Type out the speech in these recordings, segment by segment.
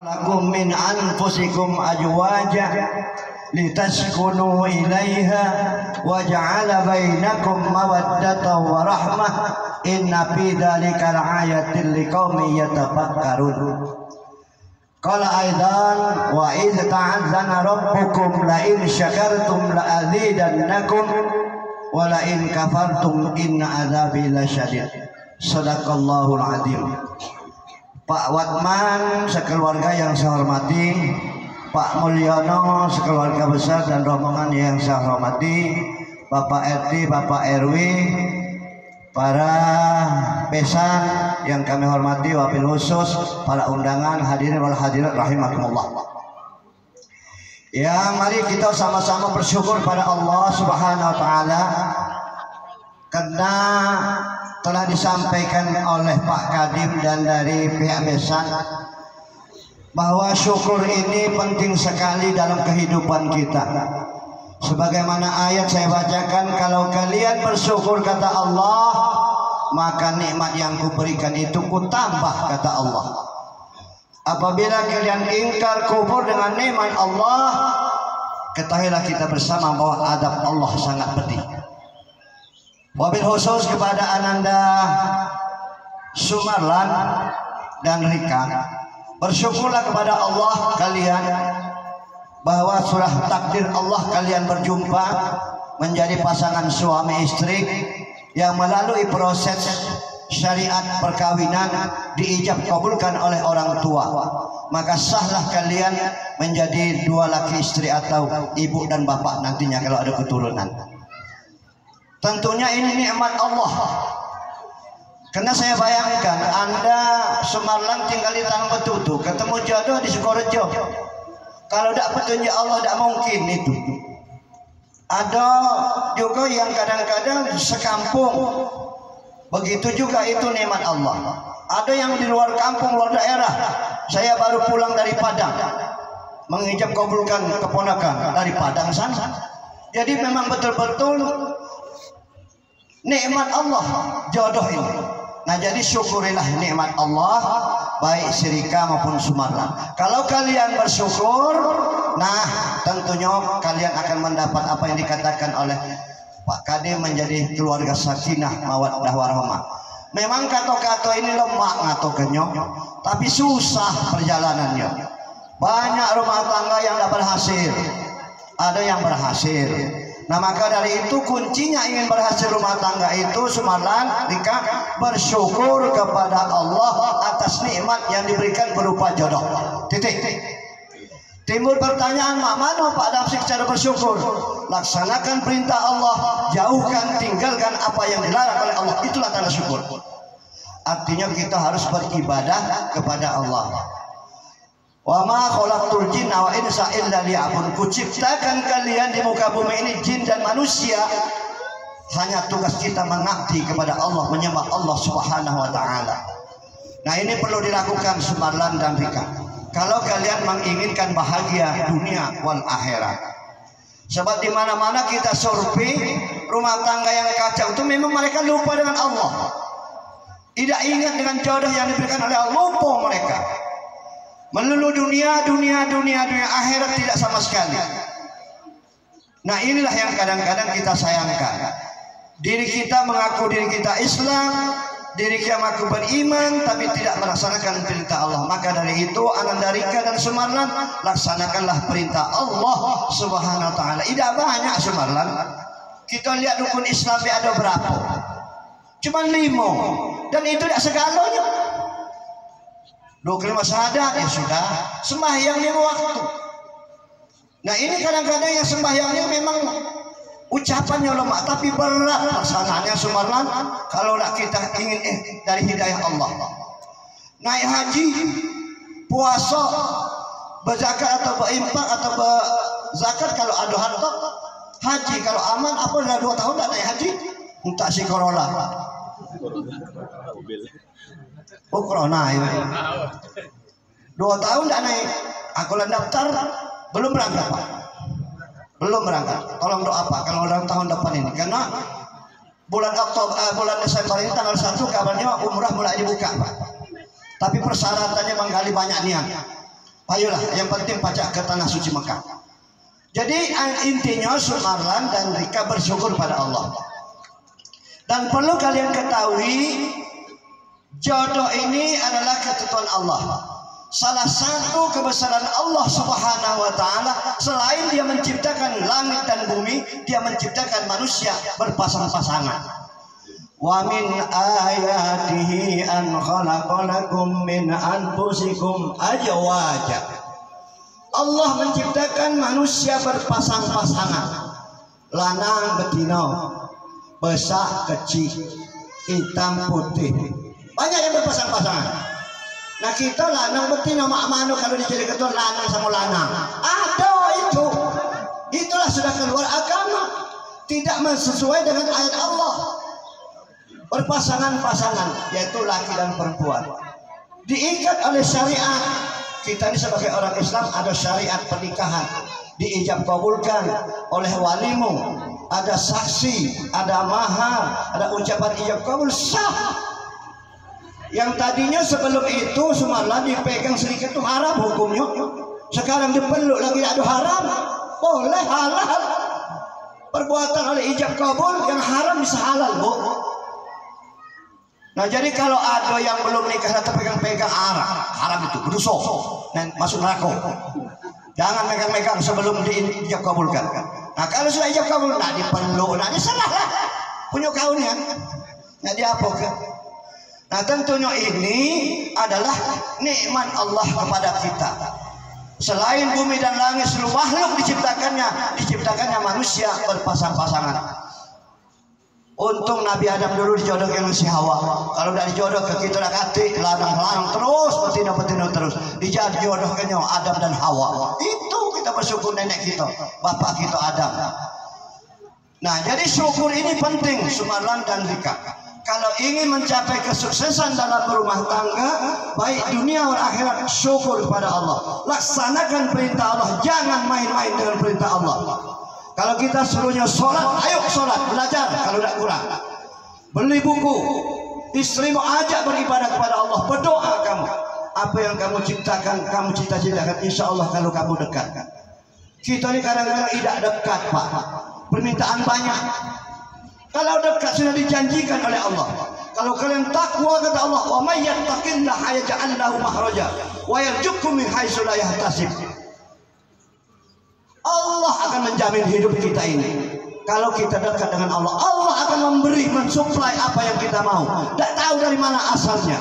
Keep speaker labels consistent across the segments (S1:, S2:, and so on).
S1: lakum min anfusikum azwaja litaskunu ilaiha wa ja'ala bainakum mawaddatan wa rahmah inna fi dzalika laayatin liqaumin yatafakkarun. Qala aidan wa idz ta'azzana rabbukum la in syakartum la azidannakum wa la in kafartum inna adzabi lasyadid. Shadaqallahul adzim. Pak Watman sekeluarga yang saya hormati, Pak Mulyono sekeluarga besar dan rombongan yang saya hormati, Bapak RT, Bapak RW, para pesan yang kami hormati, wabil khusus para undangan, hadirin wal hadirat rahimakumullah. Ya, mari kita sama-sama bersyukur pada Allah Subhanahu wa taala karena telah disampaikan oleh Pak Kadim dan dari pihak besan bahwa syukur ini penting sekali dalam kehidupan kita. Sebagaimana ayat saya bacakan, kalau kalian bersyukur kata Allah, maka nikmat yang kuberikan itu kutambah kata Allah. Apabila kalian ingkar kufur dengan nikmat Allah, ketahuilah kita bersama bahwa adab Allah sangat pedih. Wabil khusus kepada Ananda Sumarlan dan Rika, bersyukurlah kepada Allah kalian bahwa surah takdir Allah kalian berjumpa menjadi pasangan suami istri yang melalui proses syariat perkawinan diijab kabulkan oleh orang tua, maka sahlah kalian menjadi dua laki istri atau ibu dan bapak nantinya kalau ada keturunan. Tentunya ini nikmat Allah. Karena saya bayangkan Anda Sumarlan tinggal di Tanah Betutu, ketemu jodoh di Sukorejo. Kalau tidak petunjuk Allah tidak mungkin itu. Ada juga yang kadang-kadang sekampung, begitu juga itu nikmat Allah. Ada yang di luar kampung, luar daerah. Saya baru pulang dari Padang, mengijab kabulkan keponakan dari Padang sana. Jadi memang betul-betul nikmat Allah jodoh ini. Nah, jadi syukurilah nikmat Allah baik Sirika maupun Sumarlan. Kalau kalian bersyukur, nah tentunya kalian akan mendapat apa yang dikatakan oleh Pak Kadim menjadi keluarga sakinah mawaddah warahmah. Memang kata-kata ini lemak ngatokannya, tapi susah perjalanannya. Banyak rumah tangga yang tidak berhasil, ada yang berhasil. Nah, maka dari itu kuncinya ingin berhasil rumah tangga itu Sumarlan, Rika, bersyukur kepada Allah atas nikmat yang diberikan berupa jodoh. Titik. Timbul pertanyaan, mak mana Pak Damsik cara bersyukur? Laksanakan perintah Allah, jauhkan, tinggalkan apa yang dilarang oleh Allah. Itulah tanda syukur. Artinya kita harus beribadah kepada Allah. Wa ma khalaqtul jinna wa insa illa liya'budun. Kuciptakan kalian di muka bumi ini jin dan manusia hanya tugas kita mengabdi kepada Allah, menyembah Allah Subhanahu wa taala. Nah, ini perlu dilakukan Sumarlan dan Rika. Kalau kalian menginginkan bahagia dunia wal akhirat. Sebab di mana-mana kita survei rumah tangga yang kacau itu memang mereka lupa dengan Allah. Tidak ingat dengan jodoh yang diberikan oleh Allah, lupa mereka. Melulu dunia, akhirat tidak sama sekali. Nah, inilah yang kadang-kadang kita sayangkan. Diri kita mengaku diri kita Islam, diri kita mengaku beriman, tapi tidak melaksanakan perintah Allah. Maka dari itu Ananda Rika dan Sumarlan, laksanakanlah perintah Allah Subhanahu wa taala. Tidak banyak Sumarlan. Kita lihat rukun Islam ada berapa? Cuma 5. Dan itu tidak segalanya. 25 syahadat ya sudah, sembahyang 5 waktu. Nah, ini kadang-kadang yang sembahyangnya memang ucapannya lemah, tapi berat pelaksanaannya Sumarlan. Kalau kita ingin dari hidayah Allah, naik haji, puasa, berzakat atau berinfak atau berzakat kalau ada harta, haji kalau aman. Apa sudah 2 tahun tak naik haji? Entah si Corolla. Oh, corona ini 2 tahun tidak naik. Aku daftar belum berangkat Pak, belum berangkat. Tolong doa Pak kalau dalam tahun depan ini, karena bulan Desember ini tanggal 1 kabarnya umrah mulai dibuka Pak. Tapi persyaratannya menggali banyak niat. Ayolah, yang penting pajak ke tanah suci Mekah. Jadi intinya Sumarlan dan Rika bersyukur pada Allah. Dan perlu kalian ketahui, jodoh ini adalah ketentuan Allah. Salah satu kebesaran Allah Subhanahu wa taala, selain dia menciptakan langit dan bumi, dia menciptakan manusia berpasang-pasangan. Wa min ayatihi an khalaqalakum min anfusikum azwaja. Allah menciptakan manusia berpasang-pasangan, lanang betina, besar kecil, hitam putih, banyak yang berpasang-pasangan. Nah kita lanang betina mak mano kalau dijadi ketua lanang sama lanang. Ada itu. Itulah sudah keluar agama. Tidak sesuai dengan ayat Allah. Berpasangan-pasangan yaitu laki dan perempuan. Diikat oleh syariat. Kita ini sebagai orang Islam ada syariat pernikahan. Diijab kabulkan oleh walimu. Ada saksi, ada mahar, ada ucapan ijab kabul sah. Yang tadinya sebelum itu Sumarlan dipegang sedikit itu haram hukumnya. Sekarang dipeluk lagi ada haram. Boleh halal. Perbuatan oleh ijab kabul yang haram bisa halal, Bu. Nah jadi kalau ada yang belum nikah tapi pegang-pegang haram itu berdosa. Dan masuk neraka. Jangan megang-megang sebelum diijab kabulkan. Nah kalau sudah ijab kabul, nah dipeluk, nah disalah lah. Punya kaunnya. Nah dia apa ke? Nah tentunya ini adalah nikmat Allah kepada kita. Selain bumi dan langit seluruh makhluk diciptakannya manusia berpasang-pasangan. Untung Nabi Adam dulu dijodohkan dengan si Hawa. Kalau tidak dijodoh ke kita kati lanang-lanang terus, betina-betina terus. Dijodohkannya Adam dan Hawa. Itu kita bersyukur nenek kita, bapak kita Adam. Nah jadi syukur ini penting Sumarlan dan Rika. Kalau ingin mencapai kesuksesan dalam berumah tangga, baik dunia dan akhirat, syukur kepada Allah. Laksanakan perintah Allah, jangan main-main dengan perintah Allah. Kalau kita suruhnya sholat, ayo sholat, belajar kalau tidak kurang. Beli buku, istrimu ajak beribadah kepada Allah, berdoa kamu. Apa yang kamu ciptakan, kamu cita-citakan, insya Allah kalau kamu dekat. Kita ini kadang-kadang tidak dekat, Pak. Permintaan banyak. Kalau dekat sudah dijanjikan oleh Allah. Kalau kalian takwa kata Allah, wa may yattaqillaha yaj'al lahu makhraja wa yarzuqhu min haitsu la yahtasib. Allah akan menjamin hidup kita ini. Kalau kita dekat dengan Allah, Allah akan memberi, mensuplai apa yang kita mau. Tidak tahu dari mana asalnya.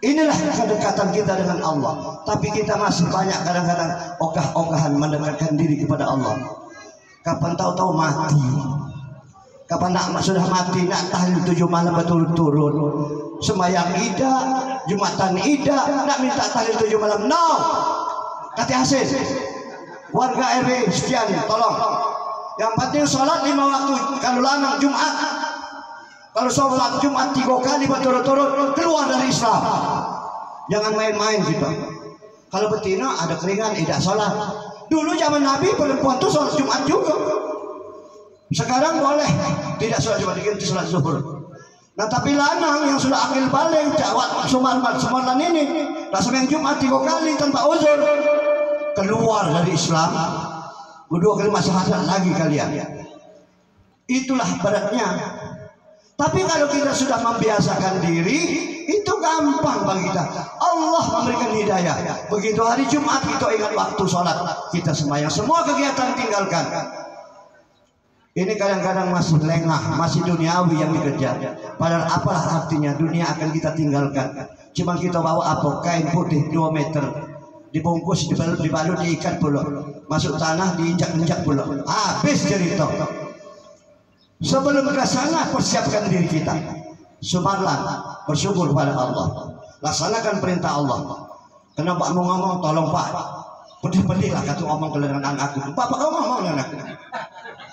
S1: Inilah kedekatan kita dengan Allah. Tapi kita masih banyak kadang-kadang ogah-ogahan mendekatkan diri kepada Allah. Kapan tahu-tahu mati. Kapan nak sudah mati, nak tahlil 7 malam betul-betul. Sembahyang ida, Jumatan ida, nak minta tahlil 7 malam. No. Kata hasil. Warga RW sekian, tolong. Yang penting sholat 5 waktu. Kalau lanang Jumat. Kalau sholat Jumat 3 kali berturut-turut, keluar dari Islam. Jangan main-main kita. Kalau betina ada keringan, tidak sholat. Dulu zaman Nabi perempuan itu sholat Jumat juga. Sekarang boleh tidak sholat Jumat, diganti sholat zuhur. Nah tapi lanang yang sudah akil balik, jawab Sumarlan ini, sembahyang Jumat 3 kali tanpa uzur, keluar dari Islam. Kedua kalimat syahadat lagi kalian. Itulah beratnya. Tapi kalau kita sudah membiasakan diri, itu gampang bagi kita. Allah memberikan hidayah. Begitu hari Jumat kita ingat waktu sholat, kita sembahyang, semua kegiatan tinggalkan. Ini kadang-kadang masih lengah, masih duniawi yang dikejar. Padahal apalah artinya, dunia akan kita tinggalkan. Cuma kita bawa apa? Kain putih 2 meter, dibungkus, dibalut, diikat pula, masuk tanah, diinjak-injak pula. Habis cerita. Sebelum ke sana persiapkan diri kita. Sumarlan, bersyukur pada Allah. Laksanakan perintah Allah. Kenapa mau ngomong, tolong Pak, pedih-pedih lah kata ngomong ke dengan anak aku. Bapak kamu ngomong dengan aku.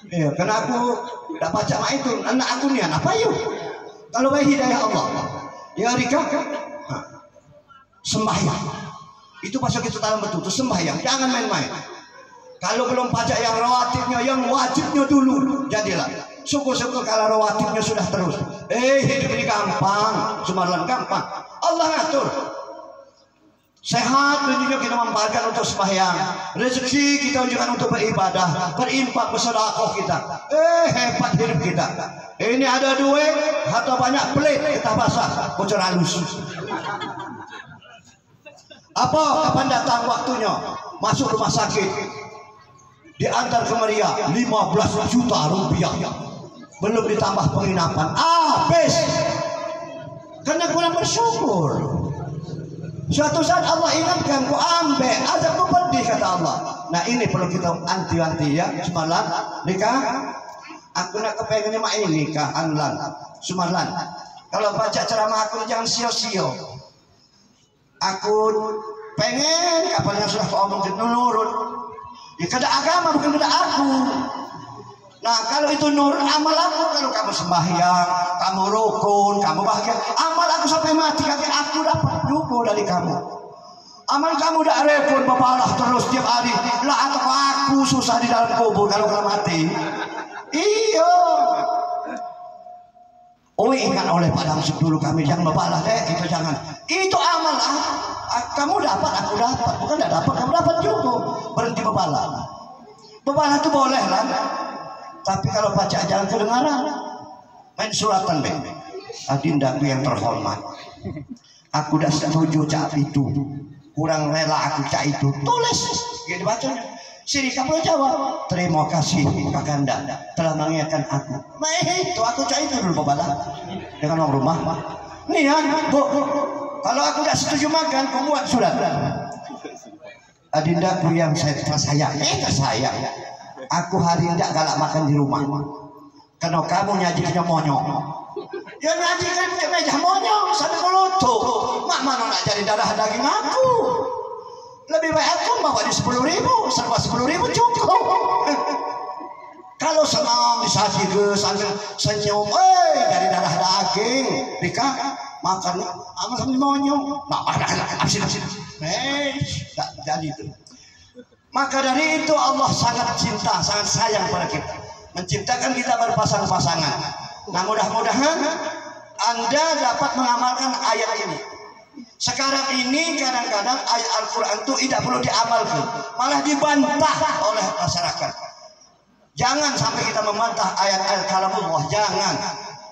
S1: Iya, karena aku tidak baca mak itu, anak aku nih, apa yuk? Kalau baik hidayah Allah, ya Rika, sembahyang. Itu pasal kita dalam betul, sembahyang, jangan main-main. Kalau belum pajak yang rawatibnya, yang wajibnya dulu, jadilah. Syukur-syukur kalau rawatibnya sudah terus. Hidup ini gampang, Sumarlan gampang. Allah ngatur. Sehat juga kita manfaatkan untuk sembahyang. Rezeki kita tunjukkan untuk beribadah, berinfak, bersedekah kita. Hebat hidup kita. Ini ada duit, harta banyak, pelit, kita basah, bocor halus. Apa kapan datang waktunya? Masuk rumah sakit, diantar ke Meria 15 juta rupiah. Belum ditambah penginapan. Habis. Karena kurang bersyukur. Suatu saat Allah ingatkan, ku ambil, azab ku pedih, kata Allah. Nah ini perlu kita anti-anti ya. Semalam nikah, aku nak kepengennya mak ini nikah anlan. Semalam kalau baca ceramah aku jangan sio-sio. Aku pengen kapan yang sudah kau omong nurut. Ya kada agama bukan kada aku. Nah kalau itu nurut amal aku, kalau kamu sembahyang, kamu rukun, kamu bahagia, amal aku sampai mati kaki aku dapat juga dari kamu. Amal kamu udah repot bapalah terus tiap hari lah, atau aku susah di dalam kubur kalau mati. Iya. Oh ingat oleh padang dulu kami jangan bapalah deh, itu jangan. Itu amal kamu dapat, aku dapat, bukan tidak dapat, kamu dapat juga. Berhenti bapalah. Bapalah itu boleh lah. Tapi kalau baca jangan kedengaran. Main suratan be. Adindaku yang terhormat, aku dah setuju cak itu. Kurang rela aku cak itu. Tulis. Dia dibacanya. Sini kamu jawab. Terima kasih Kakanda telah mengingatkan aku. Nah itu aku cak itu dulu bapak. Dengan orang rumah. Nih ya, bu. Kalau aku dah setuju makan, kau buat surat. Adindaku yang saya tersayang. Tersayang. Aku hari ini tidak galak makan di rumah. Karena kamu nyajikannya monyong. Ya nyajikan punya meja monyong sampai kelutuk. Mak mana nak jadi darah daging aku. Lebih baik aku bawa di 10.000, serba 10.000 cukup. Kalau senang disajikan sambil senyum, dari darah daging, Rika makan sama sambil monyong. Nah, absin. Tak jadi itu. Maka dari itu Allah sangat cinta, sangat sayang pada kita, menciptakan kita berpasang-pasangan. Nah mudah-mudahan Anda dapat mengamalkan ayat ini. Sekarang ini kadang-kadang ayat Al-Quran itu tidak perlu diamalkan, malah dibantah oleh masyarakat. Jangan sampai kita membantah ayat-ayat kalamullah, jangan.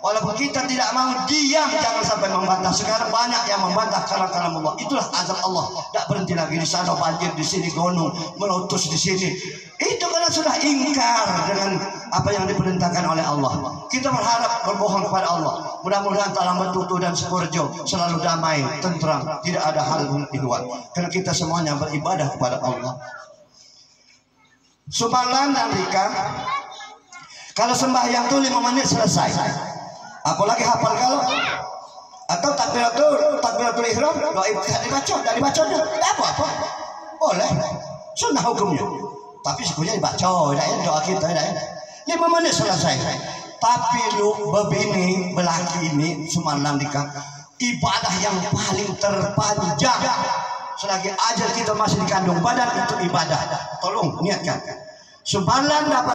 S1: Walaupun kita tidak mau diam, jangan sampai membantah. Sekarang banyak yang membantah kalam-kalamullah. Itulah azab Allah. Tak berhenti lagi di sana banjir, di sini gunung meletus di sini. Itu karena sudah ingkar dengan apa yang diperintahkan oleh Allah. Kita berharap berbohong kepada Allah. Mudah-mudahan Talang Betutu dan Sukorejo selalu damai, tentram, tidak ada hal ihwal. Karena kita semuanya beribadah kepada Allah. Sumbalan dan Rika, kalau sembahyang itu 5 menit selesai. Apalagi hafal kalau atau takbiratul ihram dari bacanya apa boleh, sunnah hukumnya, tapi sebenarnya dibaca doa kita 5 menit selesai. Tapi lu bebini belaki ini semalam dikah ibadah yang paling terpanjang selagi ajal kita masih dikandung badan, itu ibadah. Tolong niatkan semalam dapat